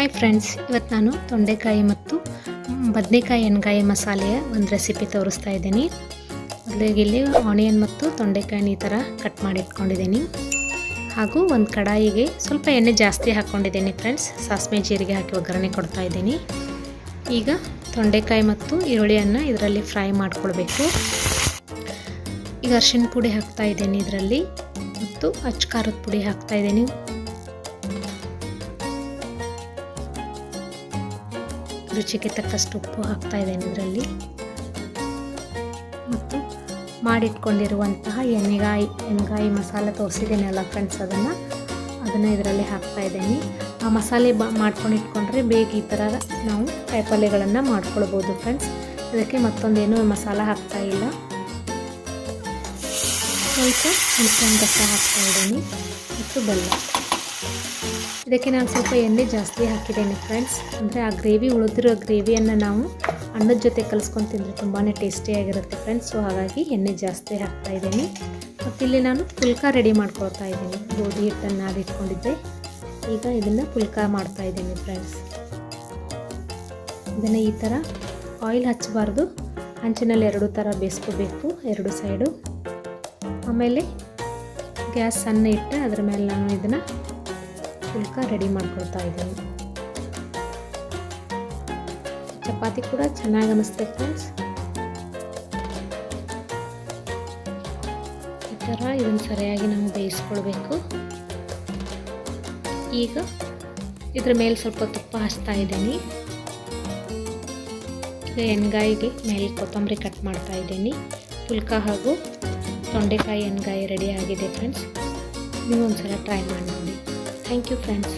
Hi friends, ಇವತ್ತು ನಾನು ತೊಂಡೆಕಾಯಿ ಮತ್ತು ಬದನೆಕಾಯಿ ಎಣ್ಗಾಯಿ ಮಸಾಲೆಯ ಒಂದು ರೆಸಿಪಿ ತೋರಿಸ್ತಾ ಇದ್ದೀನಿ. ಮೊದಲಿಗೆ ಇಲ್ಲಿ ಆನಿಯನ್ ಮತ್ತು ತೊಂಡೆಕಾಯಿನ ಈ ಥರ ಕಟ್ ಮಾಡಿ ಇಟ್ಕೊಂಡಿದ್ದೀನಿ. ಹಾಗೂ ಒಂದು ಕಡಾಯಿಗೆ ಸ್ವಲ್ಪ ಎಣ್ಣೆ ಜಾಸ್ತಿ ಹಾಕ್ಕೊಂಡಿದ್ದೀನಿ ಫ್ರೆಂಡ್ಸ್. ಸಾಸಿವೆ ಜೀರಿಗೆ ಹಾಕಿ ಒಗ್ಗರಣೆ ಕೊಡ್ತಾ ಇದ್ದೀನಿ. ಈಗ ತೊಂಡೆಕಾಯಿ ಮತ್ತು ಈರುಳ್ಳಿಯನ್ನು ಇದರಲ್ಲಿ ಫ್ರೈ ಮಾಡ್ಕೊಳ್ಬೇಕು. ಈಗ ಅರಿಶಿನ ಪುಡಿ ಹಾಕ್ತಾ ಇದ್ದೀನಿ ಇದರಲ್ಲಿ, ಮತ್ತು ಅಚ್ಚ ಖಾರದ ಪುಡಿ ಹಾಕ್ತಾ ಇದ್ದೀನಿ. ರುಚಿಗೆ ತಕ್ಕಷ್ಟು ಉಪ್ಪು ಹಾಕ್ತಾ ಇದ್ದೇನೆ ಇದರಲ್ಲಿ, ಮತ್ತು ಮಾಡಿಟ್ಕೊಂಡಿರುವಂತಹ ಎಣ್ಗಾಯಿ ಮಸಾಲೆ ತೋರಿಸಿದ್ದೇನಲ್ಲ ಫ್ರೆಂಡ್ಸ್, ಅದನ್ನು ಇದರಲ್ಲಿ ಹಾಕ್ತಾ ಇದ್ದೀನಿ. ಆ ಮಸಾಲೆ ಮಾಡ್ಕೊಂಡು ಇಟ್ಕೊಂಡ್ರೆ ಬೇಗ ಈ ಥರ ನಾವು ಕಾಯಿಪಲ್ಯಗಳನ್ನು ಮಾಡ್ಕೊಳ್ಬೋದು ಫ್ರೆಂಡ್ಸ್. ಇದಕ್ಕೆ ಮತ್ತೊಂದೇನು ಮಸಾಲ ಹಾಕ್ತಾ ಇಲ್ಲ. ಸ್ವಲ್ಪ ಹುಣಸೆಹಣ್ಣು ರಸ ಹಾಕ್ತಾ ಇದ್ದೀನಿ ಮತ್ತು ಬೆಲ್ಲ. ಇದಕ್ಕೆ ನಾನು ಸ್ವಲ್ಪ ಎಣ್ಣೆ ಜಾಸ್ತಿ ಹಾಕಿದ್ದೇನೆ ಫ್ರೆಂಡ್ಸ್. ಅಂದರೆ ಆ ಉಳಿದಿರೋ ಗ್ರೇವಿಯನ್ನು ನಾವು ಅನ್ನದ ಜೊತೆ ಕಲಿಸ್ಕೊಂಡು ತಿಂದರೆ ತುಂಬಾ ಟೇಸ್ಟಿಯಾಗಿರುತ್ತೆ ಫ್ರೆಂಡ್ಸ್. ಸೊ ಹಾಗಾಗಿ ಎಣ್ಣೆ ಜಾಸ್ತಿ ಹಾಕ್ತಾ ಇದ್ದೀನಿ. ಮತ್ತು ಇಲ್ಲಿ ನಾನು ಪುಲ್ಕ ರೆಡಿ ಮಾಡ್ಕೊಳ್ತಾ ಇದ್ದೀನಿ. ಗೋಧಿ ಹಿಟ್ಟನ್ನು ನಾದಿಟ್ಕೊಂಡಿದ್ದೆ. ಈಗ ಇದನ್ನು ಪುಲ್ಕ ಮಾಡ್ತಾ ಇದ್ದೀನಿ ಫ್ರೆಂಡ್ಸ್. ಇದನ್ನು ಈ ಥರ ಆಯಿಲ್ ಹಚ್ಚಬಾರ್ದು, ಹಂಚಿನಲ್ಲಿ ಎರಡು ಥರ ಬೇಯಿಸ್ಕೋಬೇಕು, ಎರಡು ಸೈಡು. ಆಮೇಲೆ ಗ್ಯಾಸ್ ಸಣ್ಣ ಇಟ್ಟು ಅದರ ಮೇಲೆ ನಾನು ಇದನ್ನು ಪುಲ್ಕ ರೆಡಿ ಮಾಡ್ಕೊಳ್ತಾ ಇದ್ದೀನಿ. ಚಪಾತಿ ಕೂಡ ಚೆನ್ನಾಗಿ ಅನ್ನಿಸುತ್ತೆ ಫ್ರೆಂಡ್ಸ್. ಈ ಥರ ಇದನ್ನು ಸರಿಯಾಗಿ ನಾವು ಬೇಯಿಸ್ಕೊಳ್ಬೇಕು. ಈಗ ಇದ್ರ ಮೇಲೆ ಸ್ವಲ್ಪ ತುಪ್ಪ ಹಚ್ತಾ ಇದ್ದೀನಿ. ಈಗ ಎಣ್ಗಾಯಿಗೆ ಮೇಲೆ ಕೊತ್ತಂಬರಿ ಕಟ್ ಮಾಡ್ತಾ ಇದ್ದೀನಿ. ಪುಲ್ಕ ಹಾಗೂ ತೊಂಡೆಕಾಯಿ ಎಣ್ಗಾಯಿ ರೆಡಿ ಆಗಿದೆ ಫ್ರೆಂಡ್ಸ್. ನೀವು ಒಂದ್ಸಲ ಟ್ರೈ ಮಾಡಿ ನೋಡಿ. Thank you friends.